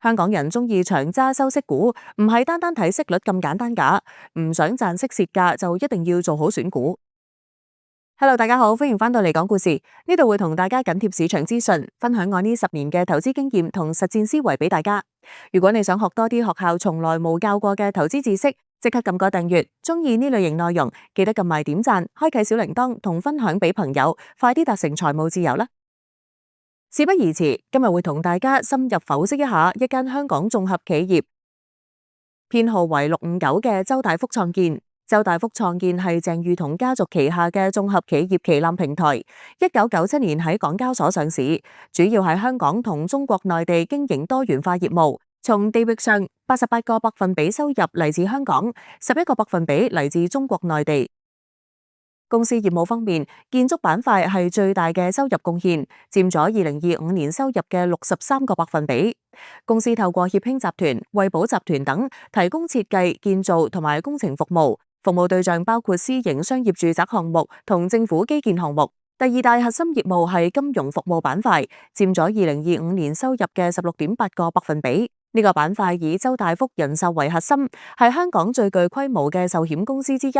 香港人中意長揸收息股，唔係單單睇息率咁簡單㗎。唔想賺息蝕價就一定要做好選股。Hello， 大家好，歡迎返到嚟講故事。呢度會同大家緊貼市場資訊，分享我呢10年嘅投資經驗同實戰思維俾大家。如果你想學多啲學校從來冇教過嘅投資知識，即刻撳個訂閱。中意呢類型內容，記得撳埋點讚，開啟小鈴鐺同分享俾朋友，快啲達成財務自由啦！事不宜遲，今日會同大家深入剖析一下一間香港綜合企業，編號為659嘅周大福創建。周大福創建係鄭裕彤家族旗下嘅綜合企業旗艦平台，1997年喺港交所上市，主要喺香港同中國內地經營多元化業務。從地域上，88個百分比收入嚟自香港，11個百分比嚟自中國內地。公司業務方面，建築板塊係最大嘅收入貢獻，佔咗2025年收入嘅63個百分比。公司透過協興集團、惠寶集團等提供設計、建造同埋工程服務，服務對象包括私營商業住宅項目同政府基建項目。第二大核心業務係金融服務板塊，佔咗2025年收入嘅16.8個百分比。呢個板塊以周大福人壽為核心，係香港最具規模嘅壽險公司之一，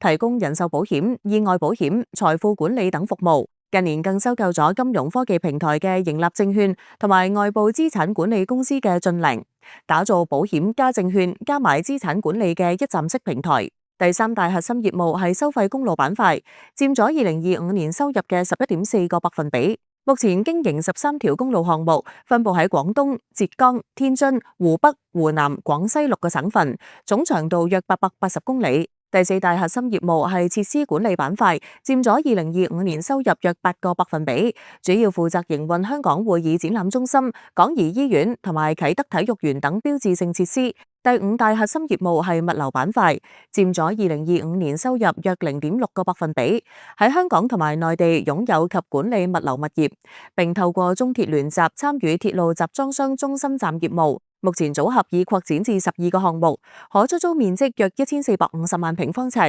提供人壽保險、意外保險、財富管理等服務。近年更收購咗金融科技平台嘅盈立證券同埋外部資產管理公司嘅駿菱，打造保險加證券加埋資產管理嘅一站式平台。第三大核心業務係收費公路板塊，佔咗2025年收入嘅11.4個百分比。目前經營13條公路項目，分佈喺廣東、浙江、天津、湖北、湖南、廣西6個省份，總長度約880公里。第四大核心業務係設施管理板塊，佔咗2025年收入約8個百分比，主要負責營運香港會議展覽中心、港怡醫院同埋啟德體育園等標誌性設施。第五大核心業務係物流板塊，佔咗2025年收入約0.6個百分比，喺香港同埋內地擁有及管理物流物業，並透過中鐵聯集參與鐵路集裝箱中心站業務。目前組合已擴展至12個項目，可出租面積約1450萬平方尺。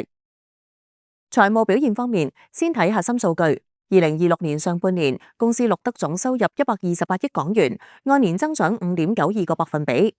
財務表現方面，先睇核心數據。2026年上半年，公司錄得總收入128億港元，按年增長5.92個百分比；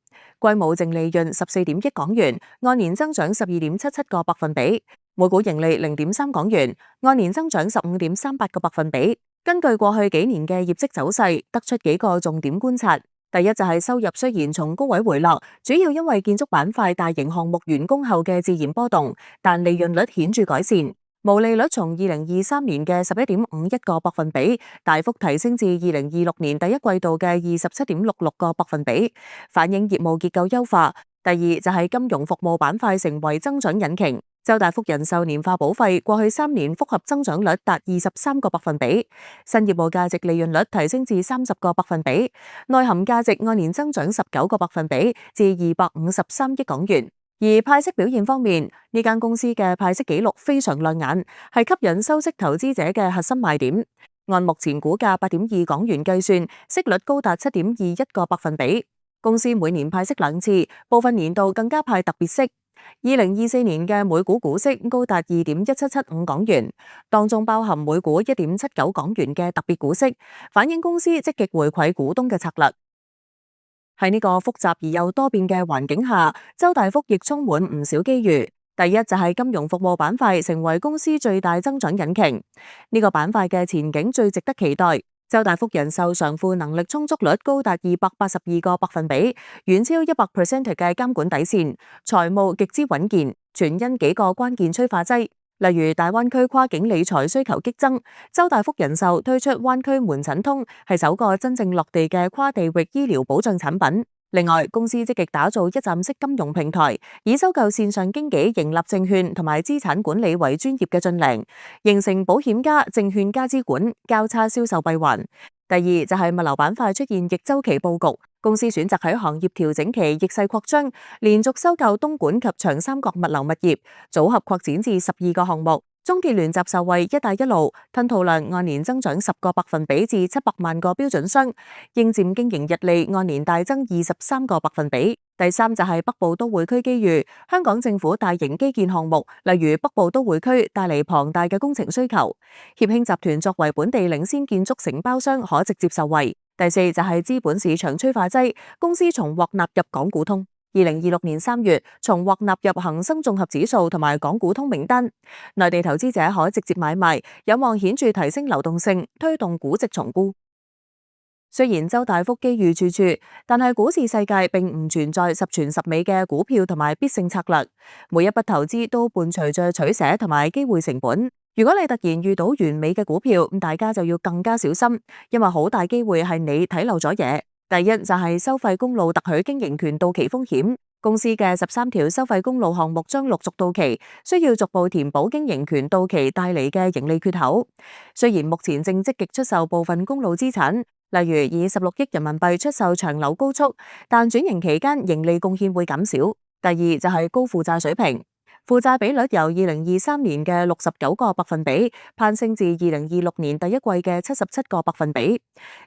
季母淨利潤14億港元，按年增長12.77個百分比；每股盈利0.3港元，按年增長15.38個百分比。根據過去幾年嘅業績走勢，得出幾個重點觀察。第一就係收入雖然從高位回落，主要因為建築板塊大型項目完工後嘅自然波動，但利潤率顯著改善。毛利率從2023年嘅11.51個百分比大幅提升至2026年第一季度嘅27.66個百分比，反映業務結構優化。第二就係金融服務板塊成為增長引擎。周大福人壽年化保費過去3年複合增長率達23個百分比，新業務價值利潤率提升至30個百分比，內含價值按年增長19個百分比至253億港元。而派息表現方面，呢間公司嘅派息紀錄非常亮眼，係吸引收息投資者嘅核心賣點。按目前股價8.2港元計算，息率高達7.21個百分比。公司每年派息2次，部分年度更加派特別息。2024年嘅每股股息高達2.1775港元，當中包含每股1.79港元嘅特別股息，反映公司積極回饋股東嘅策略。喺呢個複雜而又多變嘅環境下，周大福亦充滿唔少機遇。第一就係金融服務板塊成為公司最大增長引擎，呢個板塊嘅前景最值得期待。周大福人壽償付能力充足率高達282個百分比，遠超100% 嘅監管底線，財務極之穩健，全因幾個關鍵催化劑。例如大灣區跨境理財需求激增，周大福人壽推出灣區門診通，係首個真正落地嘅跨地域醫療保障產品。另外，公司積極打造一站式金融平台，以收購線上經紀盈立證券同埋資產管理為專業嘅駿菱，形成保險加證券加資管交叉銷售閉環。第二就係物流板塊出現逆周期佈局，公司選擇喺行業調整期逆勢擴張，連續收購東莞及長三角物流物業，組合擴展至12個項目。中鐵聯集受惠一帶一路，吞吐量按年增長10個百分比至700萬個標準箱，應佔經營溢利按年大增23個百分比。第三就係北部都會區機遇，香港政府大型基建項目，例如北部都會區帶嚟龐大嘅工程需求，協興集團作為本地領先建築承包商可直接受惠。第四就係資本市場催化劑，公司重獲納入港股通。2026年3月，重獲納入恒生綜合指數同埋港股通名單。內地投資者可直接買賣，有望顯著提升流動性，推動估值重估。雖然周大福機遇處處，但係股市世界並唔存在十全十美嘅股票同埋必勝策略，每一筆投資都伴隨着取捨同埋機會成本。如果你突然遇到完美嘅股票，咁大家就要更加小心，因為好大機會係你睇漏咗嘢。第一就係收費公路特許經營權到期風險，公司嘅13條收費公路項目將陸續到期，需要逐步填補經營權到期帶嚟嘅盈利缺口。雖然目前正積極出售部分公路資產，例如以16億人民幣出售長柳高速，但轉型期間盈利貢獻會減少。第二就係高負債水平，負債比率由2023年嘅69個百分比攀升至2026年第一季嘅77個百分比，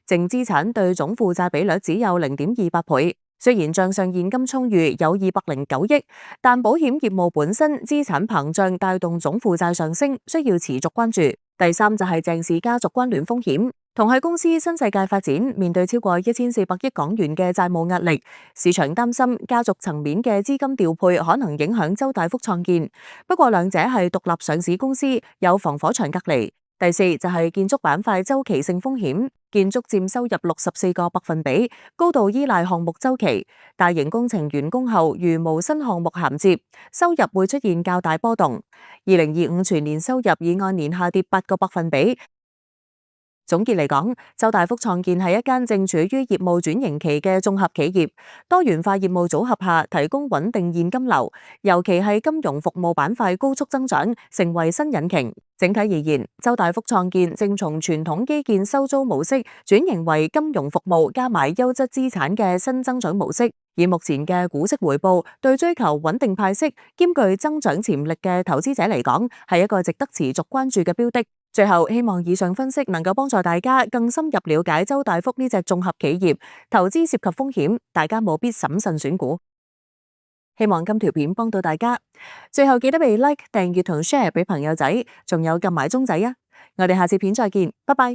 淨資產對總負債比率只有0.28倍。雖然賬上現金充裕有209億，但保險業務本身資產膨脹帶動總負債上升，需要持續關注。第三就係鄭氏家族關聯風險，同係公司新世界發展面對超過1400億港元嘅債務壓力，市場擔心家族層面嘅資金調配可能影響周大福創建。不過兩者係獨立上市公司，有防火牆隔離。第四就係建築板塊周期性風險，建築佔收入64個百分比，高度依賴項目周期。大型工程完工後，如無新項目銜接，收入會出現較大波動。2025全年收入已按年下跌8個百分比。總結嚟講，周大福創建係一間正處於業務轉型期嘅綜合企業，多元化業務組合下提供穩定現金流，尤其係金融服務板塊高速增長，成為新引擎。整體而言，周大福創建正從傳統基建收租模式轉型為金融服務加埋優質資產嘅新增長模式。以目前嘅股息回報，對追求穩定派息兼具增長潛力嘅投資者嚟講，係一個值得持續關注嘅標的。最後，希望以上分析能夠幫助大家更深入了解周大福呢隻綜合企業，投資涉及風險，大家務必審慎選股。希望今條片幫到大家。最後記得俾 like、訂閱同 share 俾朋友仔，仲有撳埋鐘仔啊！我哋下次片再見，拜拜。